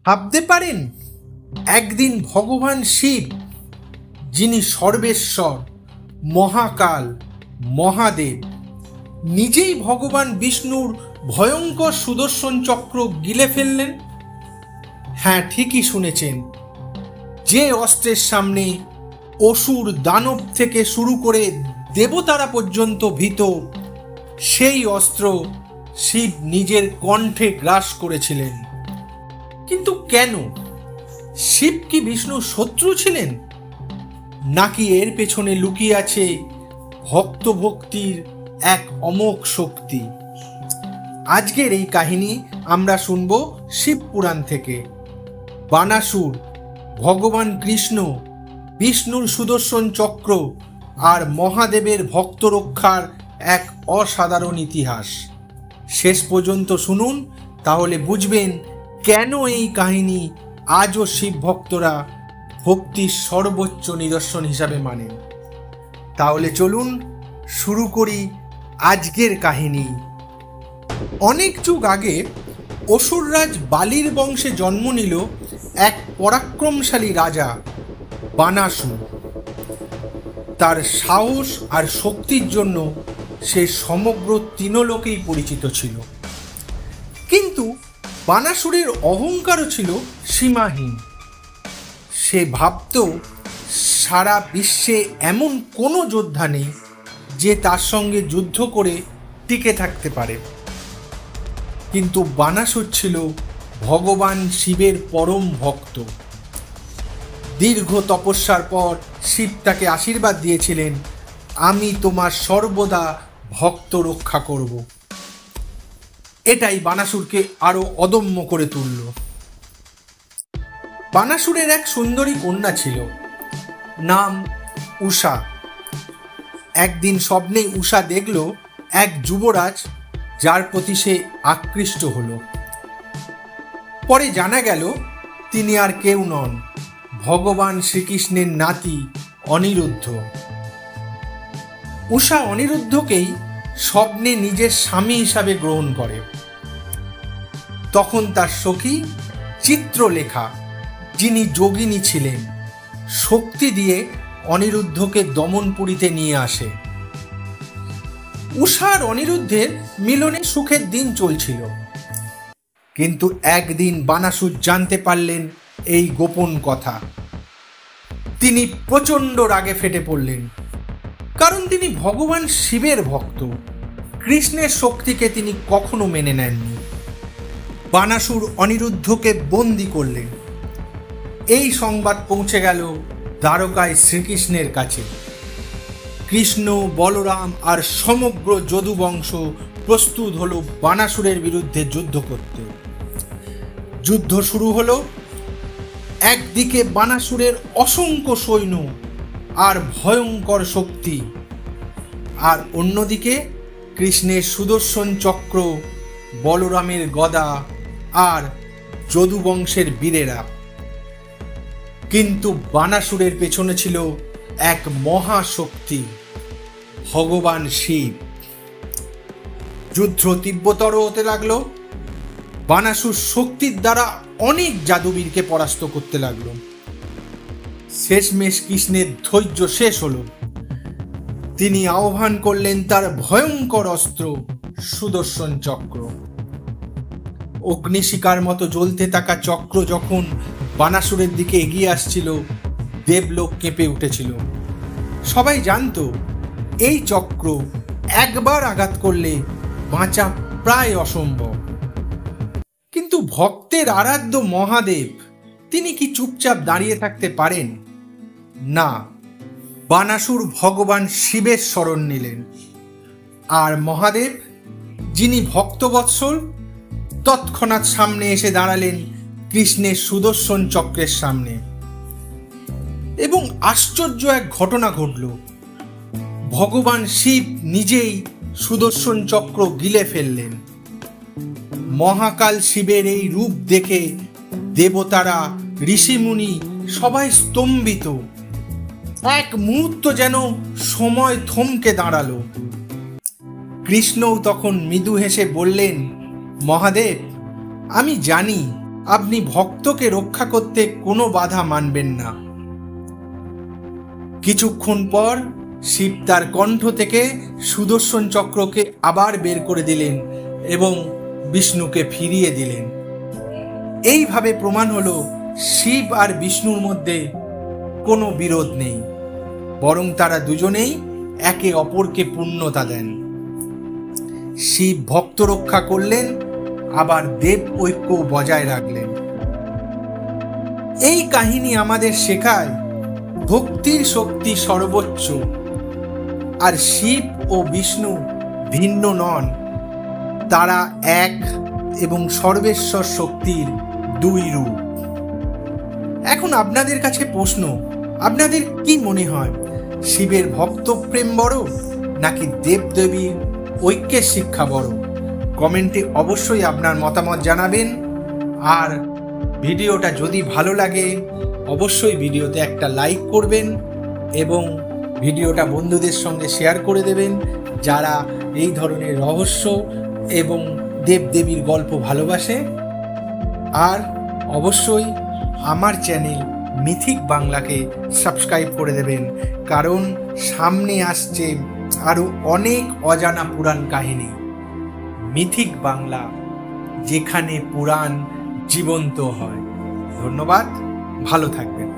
ভাবতে পারেন একদিন ভগবান শিব, যিনি সর্বেশ্বর, মহাকাল, মহাদেব, নিজেই ভগবান বিষ্ণুর ভয়ঙ্কর সুদর্শন চক্র গিলে ফেললেন? হ্যাঁ, ঠিকই শুনেছেন। যে অস্ত্রের সামনে অসুর, দানব থেকে শুরু করে দেবতারা পর্যন্ত ভীত, সেই অস্ত্র শিব নিজের কণ্ঠে গ্রাস করেছিলেন। কিন্তু কেন? শিব কি বিষ্ণুর শত্রু ছিলেন, নাকি এর পেছনে লুকিয়ে আছে ভক্ত ভক্তির এক অমোঘ শক্তি? আজকের এই কাহিনী আমরা শুনব শিব পুরাণ থেকে। বানাসুর, ভগবান কৃষ্ণ, বিষ্ণুর সুদর্শন চক্র আর মহাদেবের ভক্ত রক্ষার এক অসাধারণ ইতিহাস। শেষ পর্যন্ত শুনুন, তাহলে বুঝবেন কেন এই কাহিনী আজও শিব ভক্তরা ভক্তির সর্বোচ্চ নিদর্শন হিসাবে মানেন। তাহলে চলুন শুরু করি আজকের কাহিনী। অনেক যুগ আগে অসুররাজ বালির বংশে জন্ম নিল এক পরাক্রমশালী রাজা, বানাসুর। তার সাহস আর শক্তির জন্য সে সমগ্র তিনলোকেই পরিচিত ছিল। কিন্তু বানাসুরের অহংকারও ছিল সীমাহীন। সে ভাবত সারা বিশ্বে এমন কোনো যোদ্ধা নেই যে তার সঙ্গে যুদ্ধ করে টিকে থাকতে পারে। কিন্তু বানাসুর ছিল ভগবান শিবের পরম ভক্ত। দীর্ঘ তপস্যার পর শিব তাকে আশীর্বাদ দিয়েছিলেন, আমি তোমার সর্বদা ভক্ত রক্ষা করব। এটাই বানাসুরকে আরো অদম্য করে তুলল। বানাসুরের এক সুন্দরী কন্যা ছিল, নাম উষা। একদিন স্বপ্নে উষা দেখল এক যুবরাজ, যার প্রতি সে আকৃষ্ট হল। পরে জানা গেল তিনি আর কেউ নন, ভগবান শ্রীকৃষ্ণের নাতি অনিরুদ্ধ। উষা অনিরুদ্ধকেই স্বপ্নে নিজের স্বামী হিসাবে গ্রহণ করে। তখন তার সখী চিত্রলেখা, যিনি যোগিনী ছিলেন, শক্তি দিয়ে অনিরুদ্ধকে দমনপুরীতে নিয়ে আসে। উষা আর অনিরুদ্ধের মিলনে সুখের দিন চলছিল। কিন্তু একদিন বানাসুর জানতে পারলেন এই গোপন কথা। তিনি প্রচণ্ড রাগে ফেটে পড়লেন, কারণ তিনি ভগবান শিবের ভক্ত। কৃষ্ণের শক্তিকে তিনি কখনো মেনে নেননি। বানাসুর অনিরুদ্ধকে বন্দি করলেন। এই সংবাদ পৌঁছে গেল দ্বারকায় শ্রীকৃষ্ণের কাছে। কৃষ্ণ, বলরাম আর সমগ্র যদুবংশ প্রস্তুত হলো বানাসুরের বিরুদ্ধে যুদ্ধ করতে। যুদ্ধ শুরু হলো। একদিকে বানাসুরের অসংখ্য সৈন্য আর ভয়ঙ্কর শক্তি, আর অন্যদিকে কৃষ্ণের সুদর্শন চক্র, বলরামের গদা আর যদুবংশের বীরেরা। কিন্তু বানাসুরের পেছনে ছিল এক মহাশক্তি, ভগবান শিব। যুদ্ধ তীব্রতর হতে লাগলো। বানাসুর শক্তির দ্বারা অনেক জাদুবীরকে পরাস্ত করতে লাগলো। শেষমেশ কৃষ্ণের ধৈর্য শেষ হলো। তিনি আহ্বান করলেন তার ভয়ঙ্কর অস্ত্র, সুদর্শন চক্র। অগ্নিশিখার মতো জ্বলতে থাকা চক্র যখন বানাসুরের দিকে এগিয়ে আসছিল, দেবলোক কেঁপে উঠেছিল। সবাই জানতো এই চক্র একবার আঘাত করলে বাঁচা প্রায় অসম্ভব। কিন্তু ভক্তের আরাধ্য মহাদেব, তিনি কি চুপচাপ দাঁড়িয়ে থাকতে পারেন? না, বানাসুর ভগবান শিবের শরণ নিলেন। আর মহাদেব, যিনি ভক্তবৎসল, তৎক্ষণাৎ সামনে এসে দাঁড়ালেন কৃষ্ণের সুদর্শন চক্রের সামনে। এবং আশ্চর্য এক ঘটনা ঘটল। ভগবান শিব নিজেই সুদর্শন চক্র গিলে ফেললেন। মহাকাল শিবের এই রূপ দেখে দেবতারা, ঋষিমুনি সবাই স্তম্ভিত। এক মুহূর্ত যেন সময় থমকে দাঁড়ালো। কৃষ্ণও তখন মৃদু হেসে বললেন, মহাদেব, আমি জানি আপনি ভক্তকে রক্ষা করতে কোনো বাধা মানবেন না। কিছুক্ষণ পর শিব তার কণ্ঠ থেকে সুদর্শন চক্রকে আবার বের করে দিলেন এবং বিষ্ণুকে ফিরিয়ে দিলেন। এইভাবে প্রমাণ হলো শিব আর বিষ্ণুর মধ্যে কোনো বিরোধ নেই, বরং তারা দুজনেই একে অপরকে পূর্ণতা দেন। শিব ভক্ত রক্ষা করলেন, আবার দেব ঐক্য বজায় রাখলেন। এই কাহিনী আমাদের শেখায় ভক্তির শক্তি সর্বোচ্চ, আর শিব ও বিষ্ণু ভিন্ন নন, তারা এক এবং সর্বেশ্বর শক্তির দুই রূপ। এখন আপনাদের কাছে প্রশ্ন, আপনাদের কি মনে হয় শিবের ভক্ত প্রেম বড় নাকি দেবদেবীর ঐক্যের শিক্ষা বড়? কমেন্টে অবশ্যই আপনার মতামত জানাবেন। আর ভিডিওটা যদি ভালো লাগে অবশ্যই ভিডিওতে একটা লাইক করবেন এবং ভিডিওটা বন্ধুদের সঙ্গে শেয়ার করে দেবেন যারা এই ধরনের রহস্য এবং দেবদেবীর গল্প ভালোবাসে। আর অবশ্যই আমার চ্যানেল মিথিক বাংলাকে সাবস্ক্রাইব করে দেবেন, কারণ সামনে আসছে আরও অনেক অজানা পুরাণ কাহিনী। মিথিক বাংলা, যেখানে পুরাণ জীবন্ত হয়। ধন্যবাদ, ভালো থাকবেন।